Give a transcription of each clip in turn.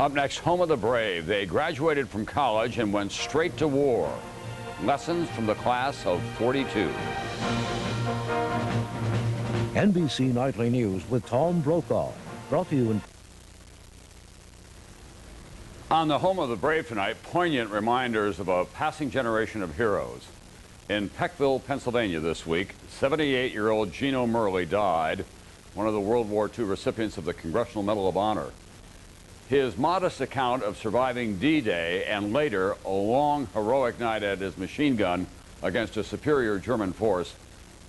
Up next, home of the brave. They graduated from college and went straight to war. Lessons from the class of '42. NBC Nightly News with Tom Brokaw. Brought to you in... On the home of the brave tonight, poignant reminders of a passing generation of heroes. In Peckville, Pennsylvania this week, 78-year-old Gino Murley died, one of the World War II recipients of the Congressional Medal of Honor. His modest account of surviving D-Day and later a long, heroic night at his machine gun against a superior German force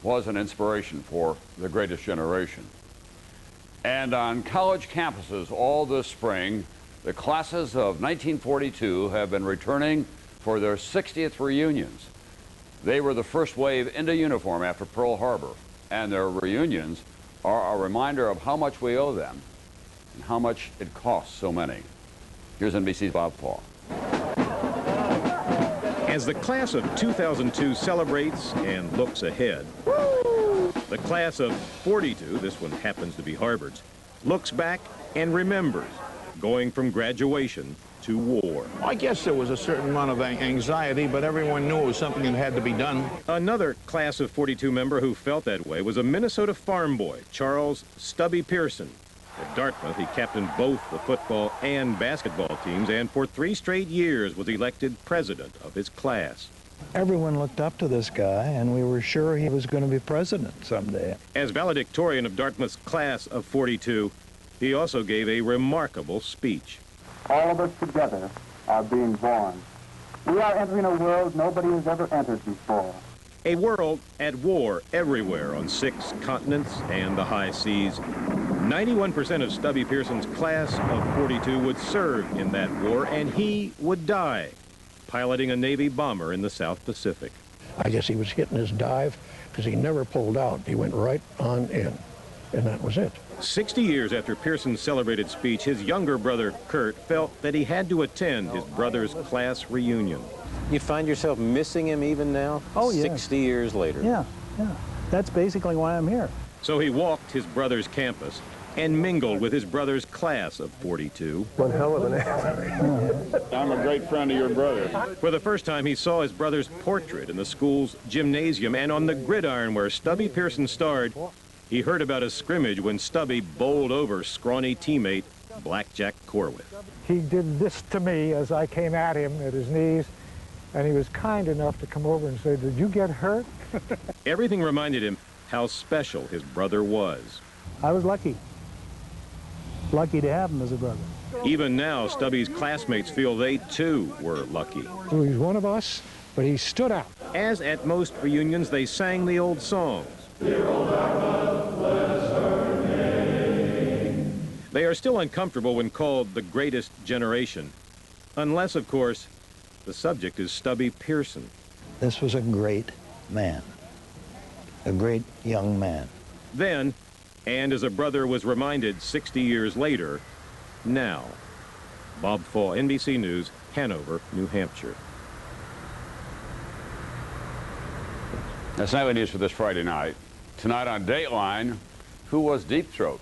was an inspiration for the greatest generation. And on college campuses all this spring, the classes of 1942 have been returning for their 60th reunions. They were the first wave into uniform after Pearl Harbor, and their reunions are a reminder of how much we owe them and how much it costs so many. Here's NBC's Bob Paul. As the class of 2002 celebrates and looks ahead, the class of '42, this one happens to be Harvard's, looks back and remembers going from graduation to war. I guess there was a certain amount of anxiety, but everyone knew it was something that had to be done. Another class of '42 member who felt that way was a Minnesota farm boy, Charles Stubbie Pearson. At Dartmouth, he captained both the football and basketball teams, and for 3 straight years was elected president of his class. Everyone looked up to this guy, and we were sure he was going to be president someday. As valedictorian of Dartmouth's class of '42, he also gave a remarkable speech. All of us together are being born. We are entering a world nobody has ever entered before. A world at war everywhere on 6 continents and the high seas. 91% of Stubbie Pearson's class of '42 would serve in that war, and he would die piloting a Navy bomber in the South Pacific. I guess he was hitting his dive because he never pulled out. He went right on in, and that was it. 60 years after Pearson's celebrated speech, his younger brother, Kurt, felt that he had to attend his brother's class reunion. You find yourself missing him even now? Oh, yeah. 60 years later. Yeah. That's basically why I'm here. So he walked his brother's campus and mingled with his brother's class of '42. One hell of an ass. I'm a great friend of your brother. For the first time, he saw his brother's portrait in the school's gymnasium, and on the gridiron where Stubbie Pearson starred, he heard about a scrimmage when Stubbie bowled over scrawny teammate Blackjack Corwith. He did this to me as I came at him at his knees, and he was kind enough to come over and say, "Did you get hurt?" Everything reminded him how special his brother was. I was lucky. Lucky to have him as a brother. Even now, Stubbie's classmates feel they, too, were lucky. So he's one of us, but he stood out. As at most reunions, they sang the old songs. Dear old Dartmouth, bless her name. They are still uncomfortable when called the greatest generation, unless, of course, the subject is Stubbie Pearson. This was a great man, a great young man. Then, and as a brother was reminded 60 years later, now. Bob Fall, NBC News, Hanover, New Hampshire. That's nightly news for this Friday night. Tonight on Dateline, who was Deep Throat?